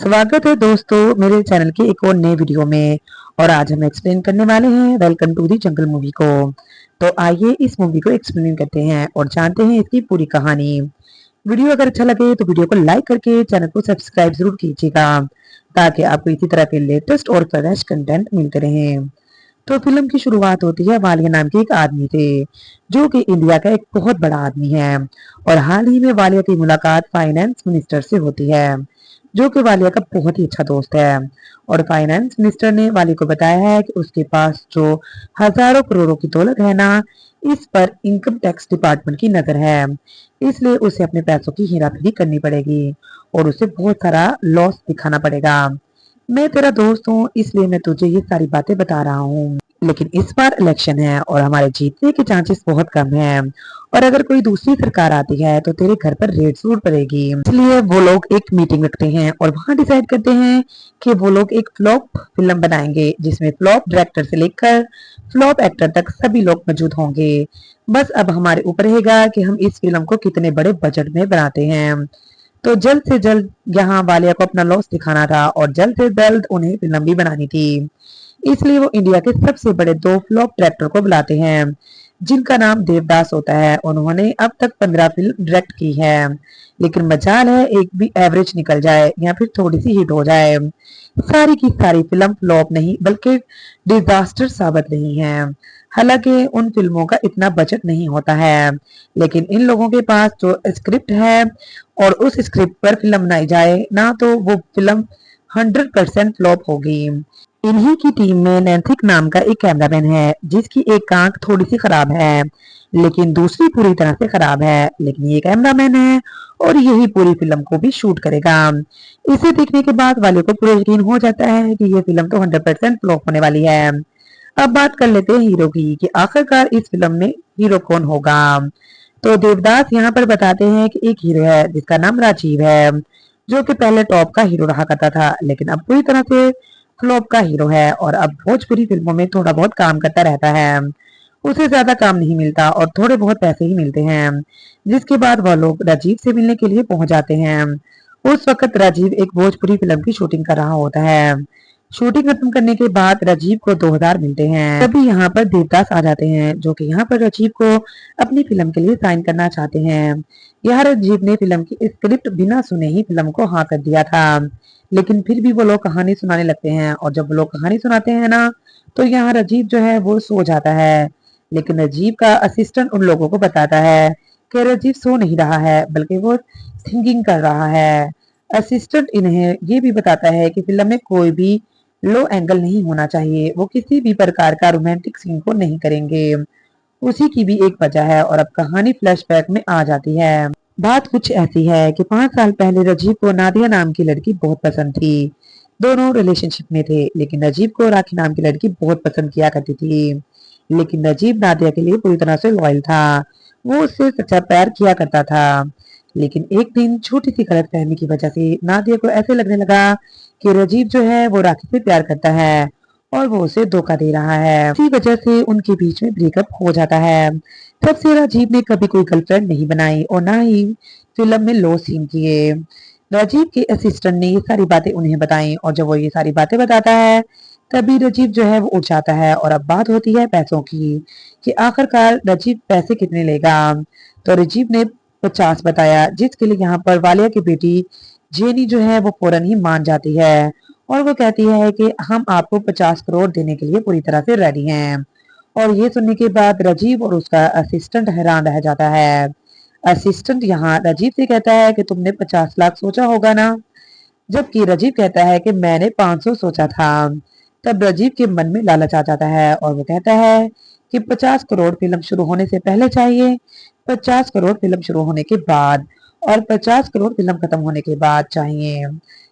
स्वागत है दोस्तों मेरे चैनल के एक और नए वीडियो में। और आज हम एक्सप्लेन करने वाले हैं welcome to the jungle movie को। तो आइए इस मूवी को एक्सप्लेन करते हैं और जानते हैं इसकी पूरी कहानी। वीडियो अगर अच्छा लगे तो वीडियो को लाइक करके चैनल को सब्सक्राइब जरूर कीजिएगा ताकि आपको इसी तरह के लेटेस्ट और फ्रेश कंटेंट मिलते रहें। तो फिल्म की शुरुआत होती है वालिया नाम के एक आदमी से, जो कि इंडिया का एक बहुत बड़ा आदमी है। और हाल ही में वालिया की मुलाकात फाइनेंस मिनिस्टर से होती है, जो कि वालिया का बहुत ही अच्छा दोस्त है। और फाइनेंस मिनिस्टर ने वाली को बताया है कि उसके पास जो हजारों करोड़ों की दौलत है ना, इस पर इनकम टैक्स डिपार्टमेंट की नजर है। इसलिए उसे अपने पैसों की हेराफेरी करनी पड़ेगी और उसे बहुत सारा लॉस दिखाना पड़ेगा। मैं तेरा दोस्त हूँ इसलिए मैं तुझे ये सारी बातें बता रहा हूँ, लेकिन इस बार इलेक्शन है और हमारे जीतने के चांसेस बहुत कम हैं। और अगर कोई दूसरी सरकार आती है तो तेरे घर पर रेड जरूर पड़ेगी। इसलिए वो लोग एक मीटिंग रखते हैं और वहां डिसाइड करते हैं कि वो लोग एक फ्लॉप फिल्म बनाएंगे जिसमें फ्लॉप डायरेक्टर से लेकर फ्लॉप एक्टर तक सभी लोग मौजूद होंगे। बस अब हमारे ऊपर रहेगा कि हम इस फिल्म को कितने बड़े बजट में बनाते हैं। तो जल्द से जल्द यहाँ वालिया को अपना लॉस दिखाना था और जल्द से जल्द उन्हें फिल्म भी बनानी थी। इसलिए वो इंडिया के सबसे बड़े दो फ्लॉप डायरेक्टर को बुलाते हैं, जिनका नाम देवदास होता है। उन्होंने अब तक 15 फिल्म डायरेक्ट की है, लेकिन मजाल है एक भी एवरेज निकल जाए या फिर थोड़ी सी हिट हो जाए। सारी की सारी फिल्म फ्लॉप नहीं बल्कि डिजास्टर साबित नहीं है। हालांकि उन फिल्मों का इतना बजट नहीं होता है, लेकिन इन लोगों के पास जो स्क्रिप्ट है और उस स्क्रिप्ट पर फिल्म बनाई जाए ना तो वो फिल्म 100% फ्लॉप होगी। इन्हीं की टीम में नैन्थिक नाम का एक कैमरामैन है, जिसकी एक आंख थोड़ी सी खराब है लेकिन दूसरी पूरी तरह से खराब है। लेकिन ये कैमरामैन है और यही पूरी फिल्म को भी शूट करेगा। इसे देखने के बाद वाले को पूरा यकीन हो जाता है कि ये फिल्म तो 100% फ्लॉप होने वाली है। अब बात कर लेते हैं हीरो की कि आखिरकार इस फिल्म में हीरो कौन होगा। तो देवदास यहाँ पर बताते हैं कि एक हीरो है जिसका नाम राजीव है, जो कि पहले टॉप का हीरो रहा करता था लेकिन अब पूरी तरह से फ्लॉप का हीरो है और अब भोजपुरी फिल्मों में थोड़ा बहुत काम करता रहता है। उसे ज्यादा काम नहीं मिलता और थोड़े बहुत पैसे ही मिलते हैं, जिसके बाद वह लोग राजीव से मिलने के लिए पहुंच जाते हैं। उस वक्त राजीव एक भोजपुरी फिल्म की शूटिंग कर रहा होता है। शूटिंग खत्म करने के बाद राजीव को 2000 मिलते हैं। तभी यहाँ पर देवदास आ जाते हैं, जो कि यहाँ पर राजीव को अपनी फिल्म के लिए साइन करना चाहते हैं। यहाँ राजीव ने फिल्म की स्क्रिप्ट बिना सुने ही फिल्म को हाँ कर दिया था, लेकिन फिर भी वो लोग कहानी सुनाने लगते हैं और जब वो लोग कहानी सुनाते हैं ना तो यहाँ राजीव जो है वो सो जाता है। लेकिन राजीव का असिस्टेंट उन लोगों को बताता है कि राजीव सो नहीं रहा है बल्कि वो थिंकिंग कर रहा है। असिस्टेंट इन्हें ये भी बताता है कि फिल्म में कोई भी लो एंगल नहीं होना चाहिए, वो किसी भी प्रकार का रोमांटिक सीन को नहीं करेंगे। उसी की भी एक वजह है और अब कहानी फ्लैशबैक में आ जाती है। बात कुछ ऐसी है कि 5 साल पहले राजीव को नादिया नाम की लड़की बहुत पसंद थी। दोनों रिलेशनशिप में थे, लेकिन राजीव को राखी नाम की लड़की बहुत पसंद किया करती थी। लेकिन राजीव नादिया के लिए पूरी तरह से लॉयल था, वो उससे सच्चा प्यार किया करता था। लेकिन एक दिन छोटी सी गलतफहमी की वजह से नादिया को ऐसे लगने लगा कि राजीव जो है वो राखी से प्यार करता है और वो उसे धोखा दे रहा है। इसी वजह से उनके बीच में ब्रेकअप हो जाता है। तब से राजीव ने कभी कोई गर्लफ्रेंड नहीं बनाई और ना ही फिल्म में लो सीन किए। राजीव के असिस्टेंट ने ये सारी बातें उन्हें बताई और जब वो ये सारी बातें बताता है तभी राजीव जो है वो उठ जाता है। और अब बात होती है पैसों की कि आखिरकार राजीव पैसे कितने लेगा। तो राजीव ने 50 बताया, जिसके लिए यहाँ पर वालिया की बेटी जेनी जो है वो फौरन ही मान जाती है और वो कहती है कि हम आपको 50 करोड़ देने के लिए पूरी तरह से रेडी हैं। और ये सुनने के बाद राजीव और उसका असिस्टेंट हैरान रह जाता है। असिस्टेंट यहाँ राजीव से कहता है कि तुमने 50 लाख सोचा होगा ना, जबकि राजीव कहता है कि मैंने 500 सोचा था। तब राजीव के मन में लालच आ जाता है और वो कहता है कि 50 करोड़ फिल्म शुरू होने से पहले चाहिए, 50 करोड़ फिल्म शुरू होने के बाद और 50 करोड़ फिल्म खत्म होने के बाद चाहिए।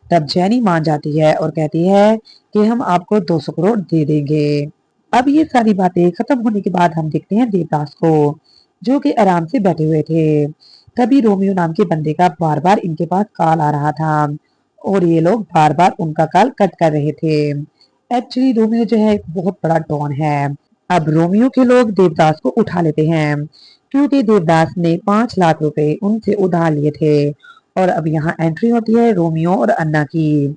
तब जैनी मान जाती है और कहती है कि हम आपको 200 करोड़ दे देंगे। अब ये सारी बातें खत्म होने के बाद हम देखते हैं देवदास को, जो कि आराम से बैठे हुए थे। तभी रोमियो नाम के बंदे का बार बार इनके पास कॉल आ रहा था और ये लोग बार बार उनका कॉल कट कर रहे थे। एक्चुअली रोमियो जो है एक बहुत बड़ा डॉन है। अब रोमियो के लोग देवदास को उठा लेते हैं, क्योंकि देवदास ने 5 लाख रुपए उनसे उधार लिए थे और अब यहाँ एंट्री होती है रोमियो और अन्ना की।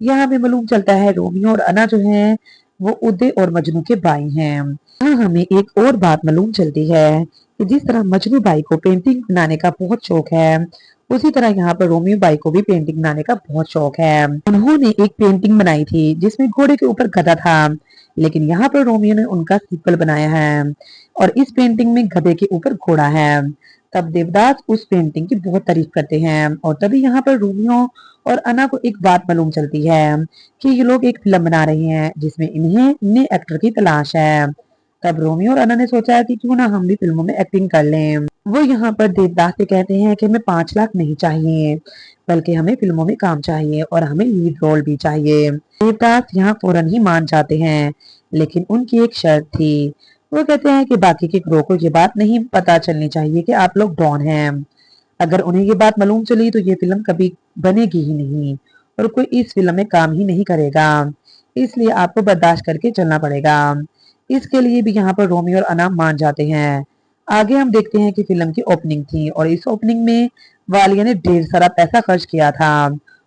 यहाँ पे मालूम चलता है रोमियो और अन्ना जो है वो उदय और मजनू के भाई हैं। यहाँ हमें एक और बात मालूम चलती है कि जिस तरह मजनू भाई को पेंटिंग बनाने का बहुत शौक है, उसी तरह यहाँ पर रोमियो भाई को भी पेंटिंग बनाने का बहुत शौक है। उन्होंने एक पेंटिंग बनाई थी जिसमें घोड़े के ऊपर गधा था, लेकिन यहाँ पर रोमियो ने उनका सिंपल बनाया है और इस पेंटिंग में गधे के ऊपर घोड़ा है। तब देवदास उस पेंटिंग की बहुत तारीफ करते हैं और तभी यहाँ पर रोमियो और अन्ना को एक बात मालूम चलती है कि ये लोग एक फिल्म बना रहे हैं जिसमें इन्हें नए एक्टर की तलाश है। तब रोमियो और अन्ना ने सोचा कि क्यों ना हम भी फिल्मों में एक्टिंग कर लें। वो यहाँ पर देवदास से कहते हैं कि हमें 5 लाख नहीं चाहिए, बल्कि हमें फिल्मों में काम चाहिए और हमें लीड रोल भी चाहिए। देवदास यहाँ फौरन ही मान जाते हैं, लेकिन उनकी एक शर्त थी। वो कहते हैं कि बाकी के क्रू को ये बात नहीं पता चलनी चाहिए कि आप लोग डॉन हैं। अगर उन्हें ये बात मालूम चली तो ये फिल्म कभी बनेगी ही नहीं और कोई इस फिल्म में काम ही नहीं करेगा। इसलिए आपको बर्दाश्त करके चलना पड़ेगा। इसके लिए भी यहाँ पर रोमियो और अन्ना मान जाते हैं। आगे हम देखते हैं कि फिल्म की ओपनिंग थी और इस ओपनिंग में वालिया ने ढेर सारा पैसा खर्च किया था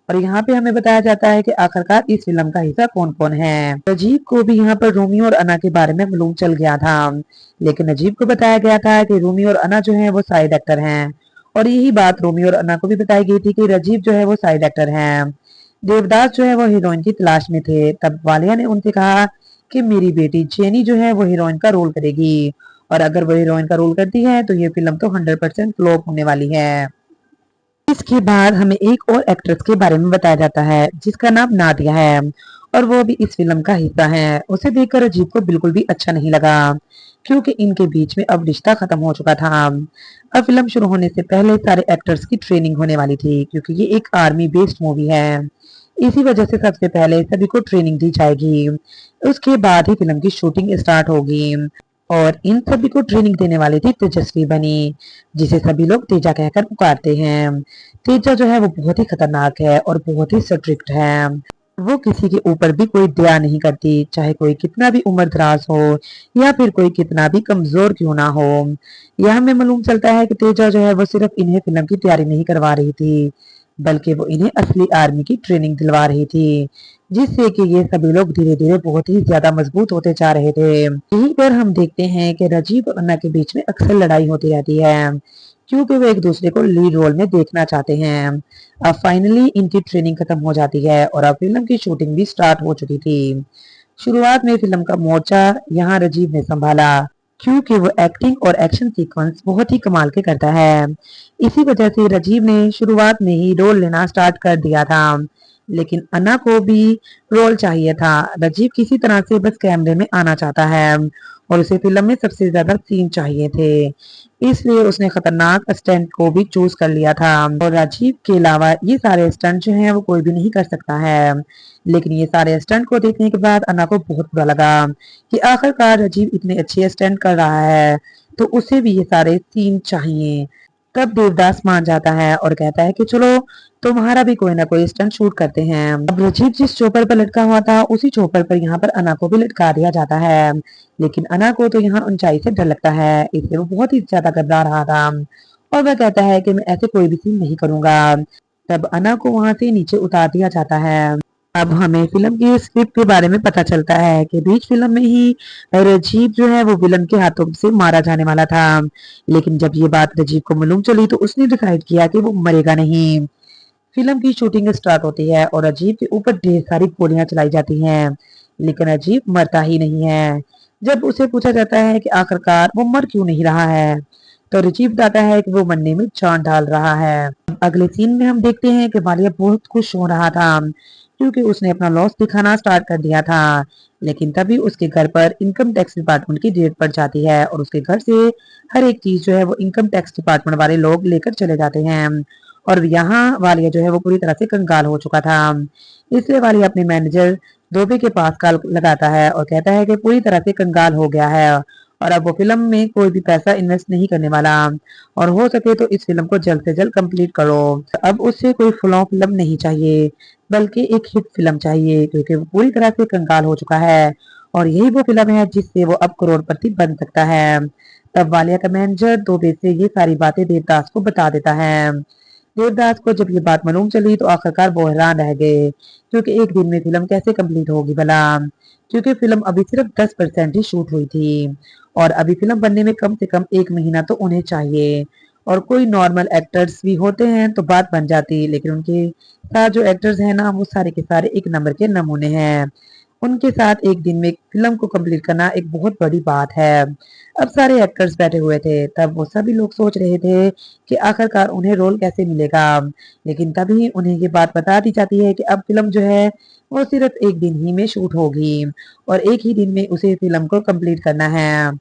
और यहाँ पे हमें बताया जाता है कि आखिरकार इस फिल्म का हिस्सा कौन कौन है। नजीब को भी यहाँ पर रोमियो और अन्ना के बारे में मालूम चल गया था, लेकिन नजीब को बताया गया था कि रोमियो और अन्ना जो है वो साइड एक्टर हैं और यही बात रोमियो और अन्ना को भी बताई गई थी कि राजीव जो है वो साइड एक्टर हैं। देवदास जो है वो हीरोइन की तलाश में थे। तब वालिया ने उनसे कहा कि मेरी बेटी जेनी जो है वो हीरोइन का रोल करेगी और अगर वो हीरोइन का रोल करती है तो ये फिल्म तो 100% फ्लॉप होने वाली है। इसके बाद हमें एक और एक्ट्रेस के बारे में बताया जाता है जिसका नाम नादिया है और वो भी इस फिल्म का हिस्सा है। उसे देखकर अजीत को बिल्कुल भी अच्छा नहीं लगा क्योंकि इनके बीच में अब रिश्ता खत्म हो चुका था। अब फिल्म शुरू होने से पहले सारे एक्टर्स की ट्रेनिंग होने वाली थी क्योंकि ये एक आर्मी बेस्ड मूवी है। इसी वजह से सबसे पहले सभी को ट्रेनिंग दी जाएगी, उसके बाद ही फिल्म की शूटिंग स्टार्ट होगी। और इन सभी को ट्रेनिंग देने वाली थी तेजस्वी बनी, जिसे सभी लोग तेजा कहकर पुकारते हैं। तेजा जो है वो बहुत ही खतरनाक है और बहुत ही स्ट्रिक्ट है। वो किसी के ऊपर भी कोई दया नहीं करती, चाहे कोई कितना भी उम्र दराज हो या फिर कोई कितना भी कमजोर क्यों ना हो। यह हमें मालूम चलता है कि तेजा जो है वो सिर्फ इन्हें फिल्म की तैयारी नहीं करवा रही थी, बल्कि वो इन्हें असली आर्मी की ट्रेनिंग दिलवा रही थी, जिससे कि ये सभी लोग धीरे धीरे बहुत ही ज्यादा मजबूत होते जा रहे थे। यहीं पर हम देखते हैं कि राजीव और अन्ना के बीच में अक्सर लड़ाई होती रहती है क्योंकि वो एक दूसरे को लीड रोल में देखना चाहते हैं। अब फाइनली इनकी ट्रेनिंग खत्म हो जाती है और अब फिल्म की शूटिंग भी स्टार्ट हो चुकी थी। शुरुआत में फिल्म का मोर्चा यहाँ राजीव ने संभाला क्योंकि वो एक्टिंग और एक्शन सीक्वेंस बहुत ही कमाल के करता है। इसी वजह से राजीव ने शुरुआत में ही रोल लेना स्टार्ट कर दिया था, लेकिन अन्ना को भी रोल चाहिए था। राजीव किसी तरह से बस कैमरे में आना चाहता है और उसे फिल्म में सबसे ज्यादा सीन चाहिए थे, इसलिए उसने खतरनाक स्टंट को भी चूज कर लिया था। और राजीव के अलावा ये सारे स्टंट जो हैं वो कोई भी नहीं कर सकता है। लेकिन ये सारे स्टंट को देखने के बाद अन्ना को बहुत बुरा लगा कि आखिरकार राजीव इतने अच्छे स्टंट कर रहा है तो उसे भी ये सारे सीन चाहिए। तब देवदास मान जाता है और कहता है कि चलो तुम्हारा भी कोई ना कोई स्टंट शूट करते हैं। अब राजीव जिस चोपर पर लटका हुआ था उसी चोपर पर यहाँ पर अन्ना को भी लटका दिया जाता है, लेकिन अन्ना को तो यहाँ ऊंचाई से डर लगता है, इसलिए वो बहुत ही ज्यादा घबरा रहा था और वह कहता है कि मैं ऐसे कोई भी सीन नहीं करूंगा। तब अन्ना को वहां से नीचे उतार दिया जाता है। अब हमें फिल्म की स्क्रिप्ट के बारे में पता चलता है कि बीच फिल्म में ही राजीव जो है वो विलन के हाथों से मारा जाने वाला था, लेकिन जब ये बात राजीव को मालूम चली तो उसने डिसाइड किया कि वो मरेगा नहीं। फिल्म की शूटिंग स्टार्ट होती है और राजीव के ऊपर ढेर सारी गोलियां चलाई जाती हैं, लेकिन राजीव मरता ही नहीं है। जब उसे पूछा जाता है कि आखिरकार वो मर क्यों नहीं रहा है, तो राजीव बताता है कि वो मरने में जान डाल रहा है। अगले सीन में हम देखते हैं कि मालिया बहुत खुश हो रहा था क्योंकि उसने अपना लॉस दिखाना स्टार्ट कर दिया था, लेकिन तभी उसके घर पर इनकम टैक्स डिपार्टमेंट की रेड पड़ जाती है और उसके घर से हर एक चीज जो है वो इनकम टैक्स डिपार्टमेंट वाले लोग लेकर चले जाते हैं। और यहाँ वालिया जो है वो पूरी तरह से कंगाल हो चुका था, इसलिए वालिया अपने मैनेजर धोबी के पास कॉल लगाता है और कहता है कि पूरी तरह से कंगाल हो गया है और अब वो फिल्म में कोई भी पैसा इन्वेस्ट नहीं करने वाला और हो सके तो इस फिल्म को जल्द से जल्द कंप्लीट करो। अब उससे कोई फ्लॉप फिल्म नहीं चाहिए, बल्कि एक हिट फिल्म चाहिए क्योंकि वो पूरी तरह से कंगाल हो चुका है और यही वो फिल्म है जिससे वो अब करोड़पति बन सकता है। तब वालिया का मैनेजर दुबे से ये सारी बातें देवदास को बता देता है। देवदास को जब ये बात मालूम चली तो आखिरकार वो हैरान रह गए, क्योंकि एक दिन में फिल्म कैसे कंप्लीट होगी भला। क्योंकि फिल्म अभी सिर्फ 10% ही शूट हुई थी और अभी फिल्म बनने में कम से कम 1 महीना तो उन्हें चाहिए। और कोई नॉर्मल एक्टर्स भी होते हैं तो बात बन जाती, लेकिन उनके साथ जो एक्टर्स हैं ना वो सारे के सारे एक नंबर के नमूने हैं। उनके साथ एक दिन में फिल्म को कंप्लीट करना एक बहुत बड़ी बात है। अब सारे एक्टर्स बैठे हुए थे, तब वो सभी लोग सोच रहे थे कि आखिरकार उन्हें रोल कैसे मिलेगा। लेकिन तभी उन्हें ये बात बता दी जाती है कि अब फिल्म जो है वो सिर्फ एक दिन ही में शूट होगी और एक ही दिन में उसे फिल्म को कंप्लीट करना है।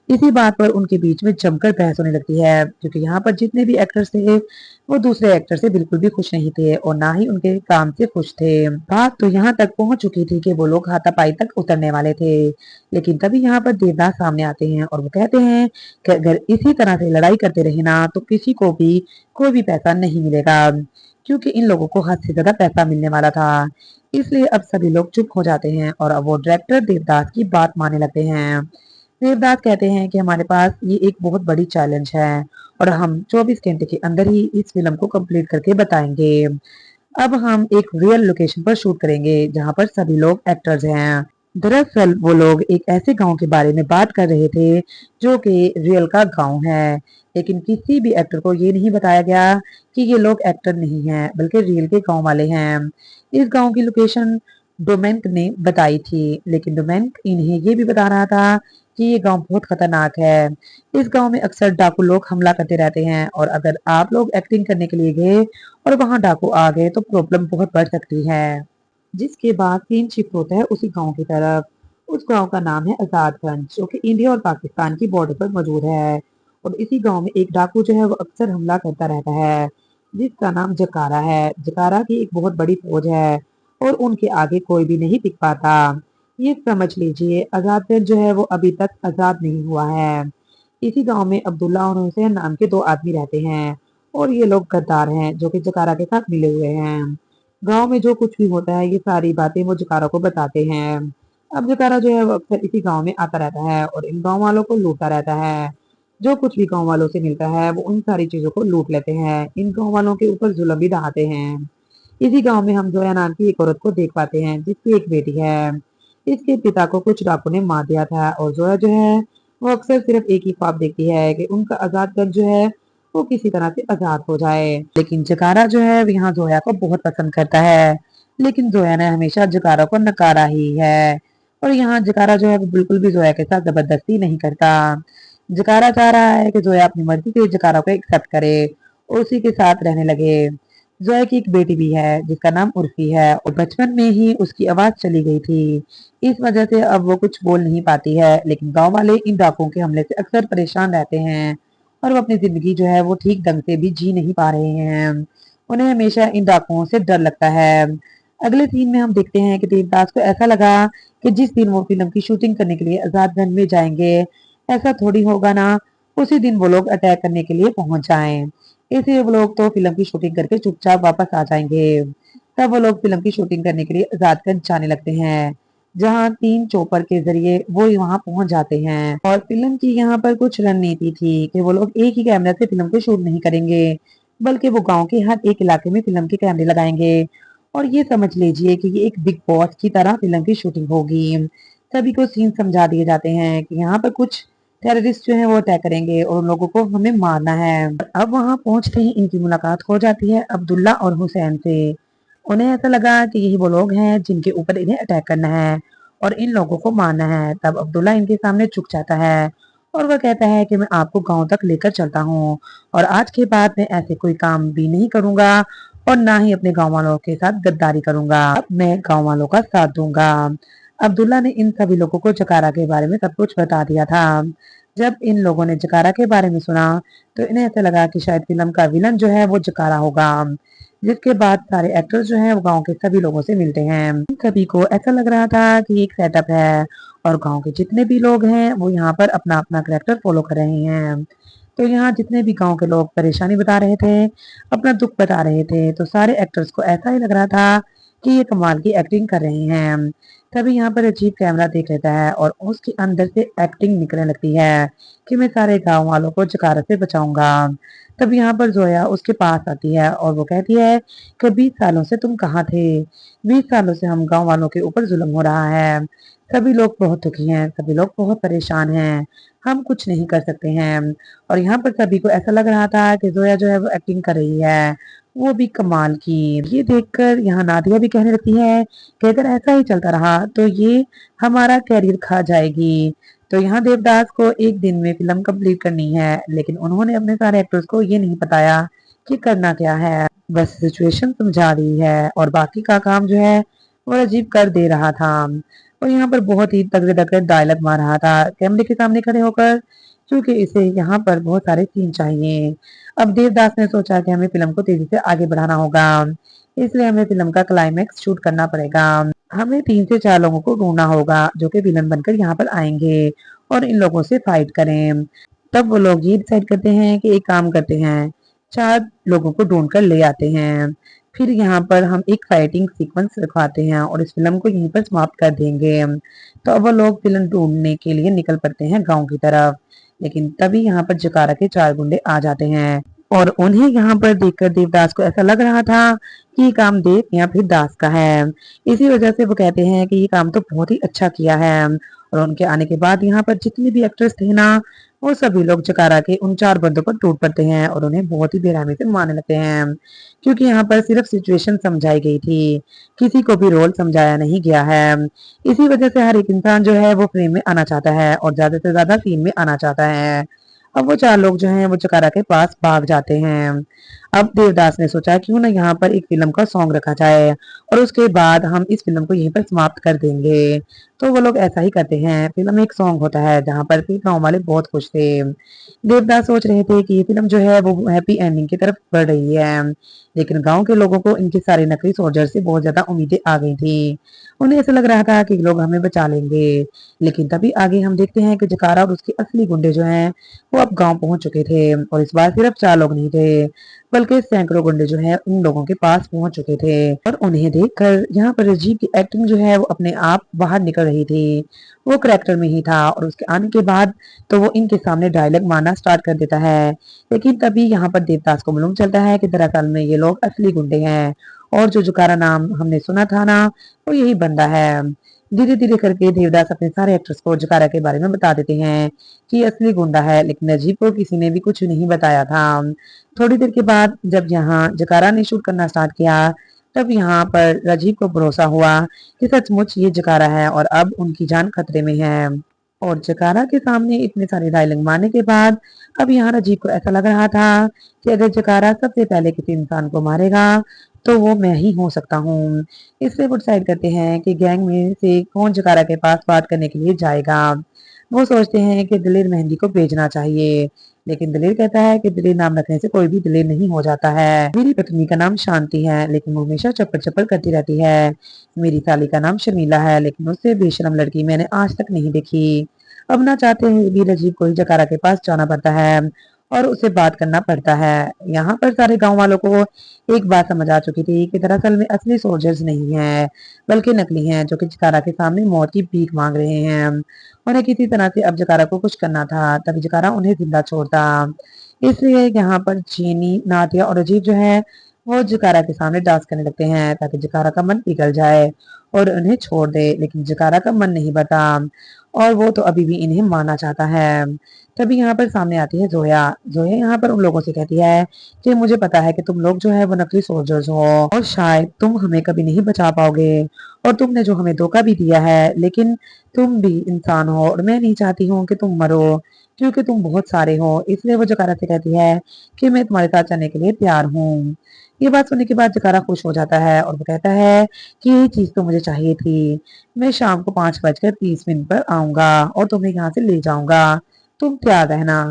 इसी बात पर उनके बीच में जमकर बहस होने लगती है, क्योंकि यहाँ पर जितने भी एक्टर्स थे वो दूसरे एक्टर से बिल्कुल भी खुश नहीं थे और ना ही उनके काम से खुश थे। बात तो यहाँ तक पहुंच चुकी थी कि वो लोग हाथापाई तक उतरने वाले थे। लेकिन तभी यहाँ पर देवदास सामने आते हैं और वो कहते हैं कि अगर इसी तरह से लड़ाई करते रहे ना तो किसी को भी कोई भी पैसा नहीं मिलेगा, क्योंकि इन लोगों को हद से ज्यादा पैसा मिलने वाला था। इसलिए अब सभी लोग चुप हो जाते हैं और अब वो डायरेक्टर देवदास की बात मानने लगते हैं। देवदास कहते हैं कि हमारे पास ये एक बहुत बड़ी चैलेंज है और हम 24 घंटे के अंदर ही इस फिल्म को कंप्लीट करके बताएंगे। अब हम एक रियल लोकेशन पर शूट करेंगे जहां पर सभी लोग एक्टर्स हैं। दरअसल वो लोग एक ऐसे गांव के बारे में बात कर रहे थे जो कि रियल का गांव है, लेकिन किसी भी एक्टर को ये नहीं बताया गया कि ये लोग एक्टर नहीं हैं बल्कि रियल के गांव वाले हैं। इस गांव की लोकेशन डोमेंक ने बताई थी, लेकिन डोमेंक इन्हें ये भी बता रहा था कि ये गांव बहुत खतरनाक है। इस गांव में अक्सर डाकू लोग हमला करते रहते हैं और अगर आप लोग एक्टिंग करने के लिए गए और वहां डाकू आ गए तो प्रॉब्लम बहुत बढ़ सकती है। जिसके बाद 3 शिफ्ट होता है उसी गांव की तरफ। उस गांव का नाम है आजादगंज, जो कि इंडिया और पाकिस्तान की बॉर्डर पर मौजूद है। और इसी गांव में एक डाकू जो है वो अक्सर हमला करता रहता है, जिसका नाम जकारा है। जकारा की एक बहुत बड़ी फौज है और उनके आगे कोई भी नहीं टिक पाता। ये समझ लीजिए आजादगंज जो है वो अभी तक आजाद नहीं हुआ है। इसी गांव में अब्दुल्ला और हुसैन नाम के 2 आदमी रहते हैं और ये लोग गद्दार हैं जो कि जकारा के साथ मिले हुए हैं। गांव में जो कुछ भी होता है ये सारी बातें वो जकारा को बताते हैं। अब जकारा जो है वो अक्सर इसी गांव में आता रहता है और इन गांव वालों को लूटता रहता है। जो कुछ भी गांव वालों से मिलता है वो उन सारी चीजों को लूट लेते हैं। इन गांव वालों के ऊपर जुल्म भी ढाते हैं। इसी गांव में हम जोया नाम की एक औरत को देख पाते हैं जिसकी एक बेटी है। इसके पिता को कुछ डाकू ने मार दिया था और जोया जो है वो अक्सर सिर्फ एक ही ख्वाब देखती है कि उनका आजादगंज जो है वो किसी तरह से आजाद हो जाए। लेकिन जकारा जो है वो यहाँ जोया को बहुत पसंद करता है, लेकिन जोया ने हमेशा जकारा को नकारा ही है। और यहाँ जकारा जो है वो बिल्कुल भी जोया के साथ जबरदस्ती नहीं करता। जकारा चाह रहा है कि जोया अपनी मर्जी से जकारा को एक्सेप्ट करे और उसी के साथ रहने लगे। जोया की एक बेटी भी है जिसका नाम उर्फी है और बचपन में ही उसकी आवाज चली गई थी। इस वजह से अब वो कुछ बोल नहीं पाती है, लेकिन गांव वाले इन डाकुओं के हमले से अक्सर परेशान रहते हैं और वो अपनी जिंदगी जो है वो ठीक ढंग से भी जी नहीं पा रहे हैं। उन्हें हमेशा इन डाकुओं से डर लगता है। अगले सीन में हम देखते हैं कि देवदास को ऐसा लगा कि जिस दिन वो फिल्म की शूटिंग करने के लिए आजादगंज में जाएंगे, ऐसा थोड़ी होगा ना उसी दिन वो लोग अटैक करने के लिए पहुंच जाएं। इसलिए वो लोग तो फिल्म की शूटिंग करके चुपचाप वापस आ जाएंगे। तब वो लोग फिल्म की शूटिंग करने के लिए आजादगंज जाने लगते हैं, जहां 3 चौपर के जरिए वो वहां पहुंच जाते हैं। और फिल्म की यहाँ पर कुछ रणनीति थी कि वो लोग एक ही कैमरा से फिल्म को शूट नहीं करेंगे, बल्कि वो गांव के हर एक इलाके में फिल्म के कैमरे लगाएंगे। और ये समझ लीजिए कि ये एक बिग बॉस की तरह फिल्म की शूटिंग होगी। सभी को सीन समझा दिए जाते हैं कि यहाँ पर कुछ टेररिस्ट जो है वो अटैक करेंगे और उन लोगों को हमें मारना है। अब वहां पहुंचते ही इनकी मुलाकात हो जाती है अब्दुल्ला और हुसैन से। उन्हें ऐसा लगा कि यही वो लोग हैं जिनके ऊपर इन्हें अटैक करना है और इन लोगों को मारना है। तब अब्दुल्ला इनके सामने झुक जाता है और वह कहता है कि मैं आपको गांव तक लेकर चलता हूँ और आज के बाद मैं ऐसे कोई काम भी नहीं करूंगा और ना ही अपने गांव वालों के साथ गद्दारी करूंगा। अब मैं गांव वालों का साथ दूंगा। अब्दुल्ला ने इन सभी लोगों को जकारा के बारे में सब कुछ बता दिया था। जब इन लोगों ने जकारा के बारे में सुना तो इन्हें ऐसा लगा कि शायद फिल्म का विलन जो है वो जकारा होगा। जिसके बाद सारे एक्टर्स जो हैं वो गांव के सभी लोगों से मिलते हैं। इन सभी को ऐसा लग रहा था कि ये एक सेटअप है और गांव के जितने भी लोग हैं वो यहाँ पर अपना अपना कैरेक्टर फॉलो कर रहे हैं। तो यहाँ जितने भी गांव के लोग परेशानी बता रहे थे, अपना दुख बता रहे थे, तो सारे एक्टर्स को ऐसा ही लग रहा था कि ये कमाल की एक्टिंग कर रहे हैं। तभी यहाँ पर अजीब कैमरा देख लेता है और उसके अंदर से एक्टिंग निकलने लगती है कि मैं सारे गांव वालों को जकारा से बचाऊंगा। तब यहाँ पर जोया उसके पास आती है और वो कहती है कि 20 सालों से तुम कहाँ थे? 20 सालों से हम गांव वालों के ऊपर जुल्म हो रहा है। सभी लोग बहुत दुखी हैं, सभी लोग बहुत परेशान हैं। हम कुछ नहीं कर सकते हैं। और यहाँ पर सभी को ऐसा लग रहा था कि जोया जो है वो एक्टिंग कर रही है, वो भी कमाल की। ये देखकर यहाँ नादिया भी कहने लगती है कि अगर ऐसा ही चलता रहा तो ये हमारा कैरियर खा जाएगी। तो यहाँ देवदास को एक दिन में फिल्म कंप्लीट करनी है, लेकिन उन्होंने अपने सारे एक्टर्स को ये नहीं बताया कि करना क्या है। बस सिचुएशन समझा दी है और बाकी का काम जो है वो अजीब कर दे रहा था। और यहाँ पर बहुत ही तगड़े तगड़े डायलॉग मार रहा था कैमरे के सामने खड़े होकर, क्योंकि इसे यहाँ पर बहुत सारे सीन चाहिए। अब देवदास ने सोचा कि हमें फिल्म को तेजी से आगे बढ़ाना होगा, इसलिए हमें फिल्म का क्लाइमेक्स शूट करना पड़ेगा। हमें 3 से 4 लोगों को ढूंढना होगा जो कि विलन बनकर यहाँ पर आएंगे और इन लोगों से फाइट करें। तब वो लोग ये डिसाइड करते हैं कि एक काम करते हैं, 4 लोगों को ढूंढ कर ले आते हैं। फिर यहाँ पर हम एक फाइटिंग सीक्वेंस रखवाते हैं और इस फिल्म को यहीं पर समाप्त कर देंगे। तो अब वो लोग विलन ढूंढने के लिए निकल पड़ते हैं गांव की तरफ। लेकिन तभी यहाँ पर जकारा के 4 गुंडे आ जाते हैं और उन्हें यहाँ पर देखकर देवदास को ऐसा लग रहा था कि ये काम देव या फिर दास का है। इसी वजह से वो कहते हैं कि ये काम तो बहुत ही अच्छा किया है। और उनके आने के बाद यहाँ पर जितने भी एक्टर्स थे ना, वो सभी लोग जकारा के उन 4 बंदों पर टूट पड़ते हैं और उन्हें बहुत ही बेरहमी से मारने लगते हैं, क्योंकि यहाँ पर सिर्फ सिचुएशन समझाई गई थी, किसी को भी रोल समझाया नहीं गया है। इसी वजह से हर एक इंसान जो है वो फ्रेम में आना चाहता है और ज्यादा से ज्यादा सीन में आना चाहता है। अब वो 4 लोग जो हैं वो जकारा के पास भाग जाते हैं। अब देवदास ने सोचा क्यों ना यहाँ पर एक फिल्म का सॉन्ग रखा जाए और उसके बाद हम इस फिल्म को यहीं पर समाप्त कर देंगे। तो वो लोग ऐसा ही करते हैं, फिल्म में एक सॉन्ग होता है जहाँ पर फिर गाँव वाले बहुत खुश थे। देवदास सोच रहे थे कि ये फिल्म जो है वो हैप्पी एंडिंग की तरफ बढ़ रही है, लेकिन गांव के लोगों को इनके सारे नकली सोल्जर से बहुत ज्यादा उम्मीदें आ गई थी। उन्हें ऐसा लग रहा था कि लोग हमें बचा लेंगे। लेकिन तभी आगे हम देखते हैं कि जकारा और उसके असली गुंडे जो हैं वो अब गांव पहुंच चुके थे और इस बार सिर्फ 4 लोग नहीं थे, बल्कि सैकड़ों गुंडे जो हैं उन लोगों के पास पहुंच चुके थे। और उन्हें देखकर यहाँ पर राजीव की एक्टिंग जो है वो अपने आप बाहर निकल रही थी। वो करेक्टर में ही था और उसके आने के बाद तो वो इनके सामने डायलॉग मारना स्टार्ट कर देता है। लेकिन तभी यहाँ पर देवदास को मालूम चलता है कि दरअसल में ये लोग असली गुंडे हैं और जो जुकारा नाम हमने सुना था ना, वो यही बंदा है। धीरे धीरे करके देवदास अपने सारे एक्टर्स को जुकारा के बारे में बता देते हैं कि ये असली गुंडा है, लेकिन अजीब को किसी ने भी कुछ नहीं बताया था। थोड़ी देर के बाद जब यहाँ जकारा ने शूट करना स्टार्ट किया, तब यहाँ पर राजीव को भरोसा हुआ कि सचमुच ये जकारा है और अब उनकी जान खतरे में है। और जकारा के सामने इतने सारे डायलॉग मारने के बाद अब यहाँ राजीव को ऐसा लग रहा था कि अगर जकारा सबसे पहले किसी इंसान को मारेगा तो वो मैं ही हो सकता हूँ। इसलिए वो डिसाइड करते हैं कि गैंग में से कौन जकारा के पास बात करने के लिए जाएगा। वो सोचते हैं कि दिलेर मेहंदी को भेजना चाहिए, लेकिन दिलेर कहता है कि दिलेर नाम रखने से कोई भी दिलेर नहीं हो जाता है। मेरी पत्नी का नाम शांति है, लेकिन वो हमेशा चप्पल चप्पल करती रहती है। मेरी साली का नाम शर्मिला है, लेकिन उससे बेशरम लड़की मैंने आज तक नहीं देखी। अब ना चाहते हुए भी राजीव को ही जकारा के पास जाना पड़ता है और उसे बात करना पड़ता है। यहाँ पर सारे गांव वालों को एक बात समझ आ चुकी थी कि दरअसल में असली सोल्जर्स नहीं है, बल्कि नकली हैं जो कि जकारा के सामने मौत की भीख मांग रहे हैं। उन्हें किसी तरह से अब जकारा को कुछ करना था, तभी जकारा उन्हें जिंदा छोड़ता। इसलिए यहाँ पर चीनी, नादिया और अजीब जो है वो जकारा के सामने डांस करने लगते हैं ताकि जकारा का मन पिघल जाए और उन्हें छोड़ दे। लेकिन जकारा का मन नहीं बता और वो तो अभी भी इन्हें मारना चाहता है। तभी यहाँ पर सामने आती है जोया। जोया यहाँ पर उन लोगों से कहती है कि मुझे पता है कि तुम लोग जो है वो नकली सोल्जर्स हो और शायद तुम हमें कभी नहीं बचा पाओगे और तुमने जो हमें धोखा भी दिया है, लेकिन तुम भी इंसान हो और मैं नहीं चाहती हूँ कि तुम मरो, क्योंकि तुम बहुत सारे हो। इसलिए वो जकारा से कहती है कि मैं तुम्हारे साथ चलने के लिए तैयार हूँ। ये बात सुनने के बाद जकारा खुश हो जाता है और वो कहता है कि ये चीज तो मुझे चाहिए थी। मैं शाम को 5:30 पर आऊंगा और तुम्हें यहाँ से ले जाऊंगा। तुम तैयार रहना,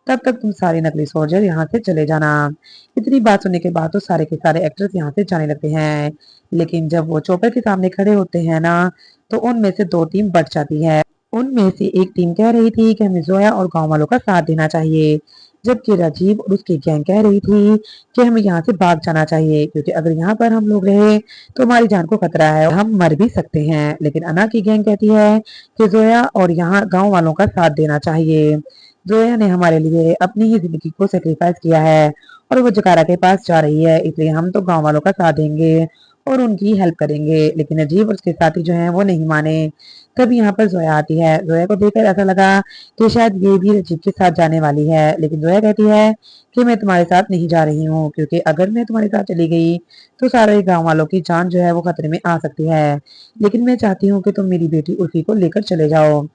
तब तक तुम सारे नकली सोल्जर यहाँ से चले जाना। इतनी बात सुनने के बाद तो सारे के सारे एक्टर्स यहाँ से जाने लगते हैं। लेकिन जब वो चौपर के सामने खड़े होते हैं ना, तो उनमें से 2 टीम बट जाती है। उनमें से एक टीम कह रही थी कि हमें जोया और गांव वालों का साथ देना चाहिए, जबकि राजीव और उसकी गैंग कह रही थी कि हमें यहाँ से भाग जाना चाहिए, क्योंकि अगर यहाँ पर हम लोग रहे तो हमारी जान को खतरा है और हम मर भी सकते हैं। लेकिन अना की गैंग कहती है कि जोया और यहाँ गांव वालों का साथ देना चाहिए। जोया ने हमारे लिए अपनी ही जिंदगी को सेक्रीफाइस किया है और वो जकारा के पास जा रही है, इसलिए हम तो गांव वालों का साथ देंगे और उनकी हेल्प करेंगे। लेकिन अजीब और उसके साथी जो हैं वो नहीं माने। तब यहाँ पर जोया आती है। जोया को देखकर ऐसा लगा कि शायद ये भी अजीब के साथ जाने वाली है, लेकिन जोया कहती है कि मैं तुम्हारे साथ नहीं जा रही हूँ, क्योंकि अगर मैं तुम्हारे साथ चली गई तो सारे गांव वालों की जान जो है वो खतरे में आ सकती है। लेकिन मैं चाहती हूँ कि तुम मेरी बेटी उर्फी को लेकर चले जाओ।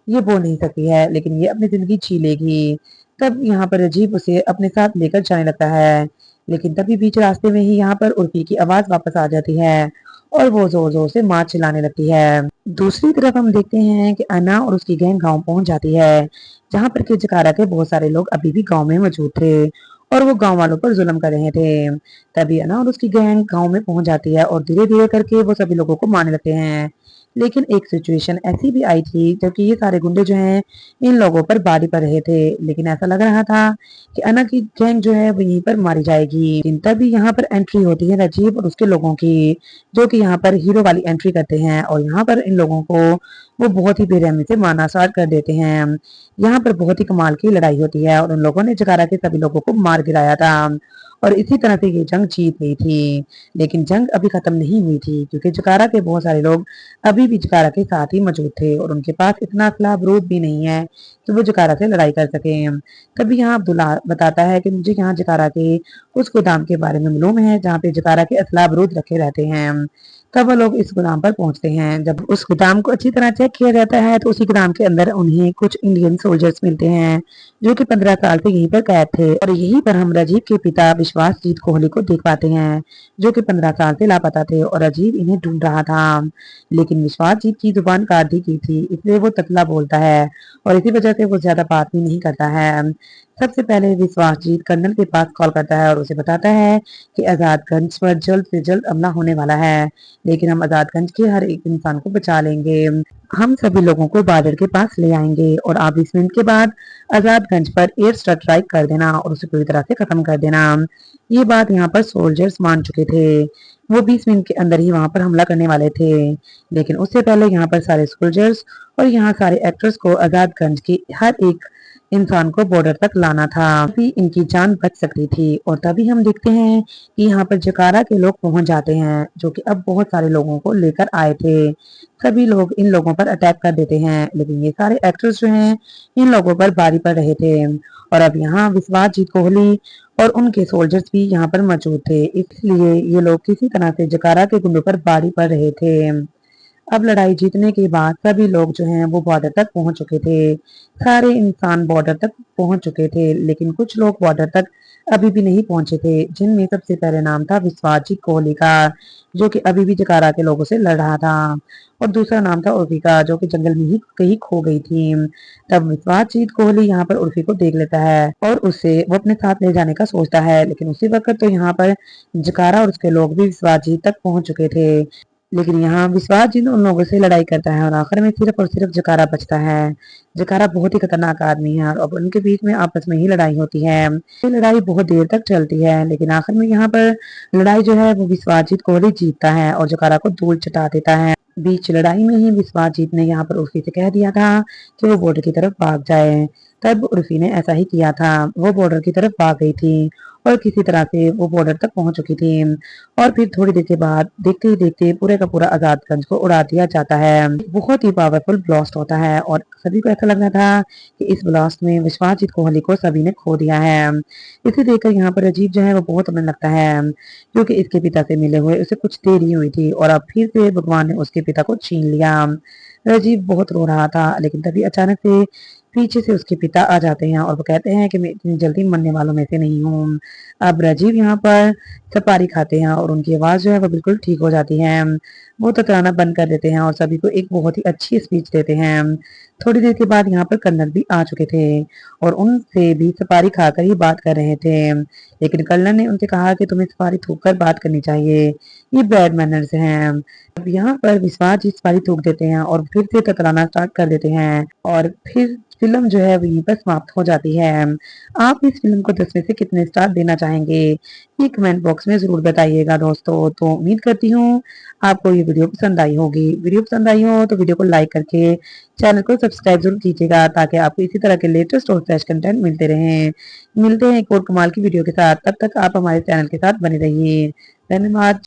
ये बोल नहीं सकती है, लेकिन ये अपनी जिंदगी जी लेगी। तब यहाँ पर अजीब उसे अपने साथ लेकर जाने लगता है, लेकिन तभी बीच रास्ते में ही यहाँ पर उर्फी की आवाज वापस आ जाती है और वो जोर जोर से मार चिल्लाने लगती है। दूसरी तरफ हम देखते हैं कि अना और उसकी गैंग गांव पहुंच जाती है, जहां पर कि जकारा के बहुत सारे लोग अभी भी गांव में मौजूद थे और वो गांव वालों पर जुल्म कर रहे थे। तभी अना और उसकी गैंग गांव में पहुंच जाती है और धीरे धीरे करके वो सभी लोगों को मारने लगते हैं। लेकिन एक सिचुएशन ऐसी भी आई थी जबकि ये सारे गुंडे जो हैं इन लोगों पर बारी पर रहे थे, लेकिन ऐसा लग रहा था कि अना की गैंग जो है वो यहीं पर मारी जाएगी। लेकिन तभी यहाँ पर एंट्री होती है राजीव और उसके लोगों की, जो कि यहाँ पर हीरो वाली एंट्री करते हैं और यहाँ पर इन लोगों को वो बहुत ही बेरहमी से मारना स्टार्ट कर देते हैं। यहाँ पर बहुत ही कमाल की लड़ाई होती है और उन लोगों ने जकारा के सभी लोगों को मार गिराया था और इसी तरह से ये जंग जीत गई थी। लेकिन जंग अभी खत्म नहीं हुई थी, क्योंकि जकारा के बहुत सारे लोग अभी भी जकारा के साथ ही मौजूद थे और उनके पास इतना असला बरूद भी नहीं है कि वो जकारा से लड़ाई कर सके। तभी यहाँ अब्दुल्ला बताता है कि मुझे यहाँ जकारा के उस गोदाम के बारे में मालूम है जहाँ पे जकारा के असला बरूद रखे रहते हैं। तब वो लोग इस गोदाम पर पहुंचते हैं। जब उस गोदाम को अच्छी तरह चेक किया जाता है तो उसी गोदाम के अंदर उन्हें कुछ इंडियन सोल्जर्स मिलते हैं, जो कि 15 साल से यहीं पर कैद थे। और यहीं पर हम राजीव के पिता विश्वासजीत कोहली को देख पाते हैं, जो कि 15 साल से लापता थे और राजीव इन्हें ढूंढ रहा था। लेकिन विश्वासजीत की जुबान काट दी गई थी, इसलिए वो ततला बोलता है और इसी वजह से वो ज्यादा बात भी नहीं करता है। सबसे पहले विश्वासजीत कर्नल के पास कॉल करता है और उसे बताता है कि आजादगंज पर जल्द से जल्द हमला होने वाला है, लेकिन हम आजादगंज के हर एक इंसान को बचा लेंगे। हम सभी लोगों को बॉर्डर के पास ले आएंगे और आप 20 मिनट के बाद आजादगंज पर एयर स्ट्राइक कर देना और उसे पूरी तरह से खत्म कर देना। ये बात यहाँ पर सोल्जर्स मान चुके थे। वो 20 मिनट के अंदर ही वहां पर हमला करने वाले थे, लेकिन उससे पहले यहाँ पर सारे सोल्जर्स और यहाँ सारे एक्टर्स को आजादगंज की हर एक इंसान को बॉर्डर तक लाना था, तभी इनकी जान बच सकती थी। और तभी हम देखते हैं कि यहाँ पर जकारा के लोग पहुंच जाते हैं, जो कि अब बहुत सारे लोगों को लेकर आए थे। सभी लोग इन लोगों पर अटैक कर देते हैं, लेकिन ये सारे एक्टर्स जो हैं इन लोगों पर बारी पर रहे थे और अब यहाँ विश्वासजीत कोहली और उनके सोल्जर्स भी यहाँ पर मौजूद थे, इसलिए ये लोग किसी तरह से जकारा के गुंडों पर बारी पर रहे थे। अब लड़ाई जीतने के बाद सभी लोग जो हैं वो बॉर्डर तक पहुंच चुके थे। सारे इंसान बॉर्डर तक पहुंच चुके थे, लेकिन कुछ लोग बॉर्डर तक अभी भी नहीं पहुंचे थे, जिनमें सबसे पहले नाम था विश्वासजीत कोहली का, जो कि अभी भी जकारा के लोगों से लड़ रहा था, और दूसरा नाम था उर्फी का, जो कि जंगल में ही कहीं खो गई थी। तब विश्वासजीत कोहली यहाँ पर उर्फी को देख लेता है और उसे वो अपने साथ ले जाने का सोचता है, लेकिन उसी वक्त तो यहाँ पर जकारा और उसके लोग भी विश्वासजीत तक पहुंच चुके थे। लेकिन यहाँ विश्वास जिन उन लोगों से लड़ाई करता है और आखिर में सिर्फ और सिर्फ जकारा बचता है। जकारा बहुत ही खतरनाक आदमी है और अब उनके बीच में आपस में ही लड़ाई होती है। ये लड़ाई बहुत देर तक चलती है, लेकिन आखिर में यहाँ पर लड़ाई जो है वो विश्वासजीत कोहली जीतता है और जकारा को धूल चटा देता है। बीच लड़ाई में ही विश्वासजीत ने यहाँ पर उर्फी से कह दिया था कि वो बॉर्डर की तरफ भाग जाए। तब उर्फी ने ऐसा ही किया था, वो बॉर्डर की तरफ भाग गई थी और किसी तरह से वो बॉर्डर तक पहुंच चुकी थी। और फिर थोड़ी देर के बाद देखते ही देखते पूरे का पूरा आजादगंज को उड़ा दिया जाता है। बहुत ही पावरफुल ब्लास्ट होता है और सभी को ऐसा लग रहा था कि इस ब्लास्ट में विश्वासजीत कोहली को सभी ने खो दिया है। इसे देखकर यहाँ पर अजीब जो है वो बहुत रोने लगता है, क्योंकि इसके पिता से मिले हुए उसे कुछ देर ही हुई थी और अब फिर से भगवान ने उसके पिता को छीन लिया। राजीव बहुत रो रहा था, लेकिन तभी अचानक से पीछे से उसके पिता आ जाते हैं और वो कहते हैं कि मैं इतनी जल्दी मरने वालों में से नहीं हूँ। अब राजीव यहाँ पर सुपारी खाते हैं और उनकी आवाज जो है वो बिल्कुल ठीक हो जाती है। वो ततराना बंद कर देते हैं और सभी को एक बहुत ही अच्छी स्पीच देते हैं। थोड़ी देर के बाद यहाँ पर कर्नल भी आ चुके थे और उनसे भी सुपारी खाकर ही बात कर रहे थे, लेकिन कर्नल ने उनसे कहा कि तुम्हें सुपारी थूक कर बात करनी चाहिए, ये बैड मैनर्स हैं। अब यहाँ पर विश्वास जी सुपारी थूक देते हैं और फिर से ततराना स्टार्ट कर देते हैं और फिर फ़िल्म जो है वहीं पर समाप्त हो जाती है। आप इस फ़िल्म को 10 में से कितने स्टार देना चाहेंगे? ये कमेंट बॉक्स में ज़रूर बताइएगा दोस्तों। तो उम्मीद करती हूँ आपको ये वीडियो पसंद आई होगी। वीडियो पसंद आई हो तो वीडियो को लाइक करके चैनल को सब्सक्राइब ज़रूर कीजिएगा ताकि आपको इसी तरह के लेटेस्ट और फ्रेश कंटेंट मिलते रहें। मिलते हैं एक और कमाल की वीडियो के साथ, तब तक आप हमारे चैनल के साथ बने रहिए। धन्यवाद।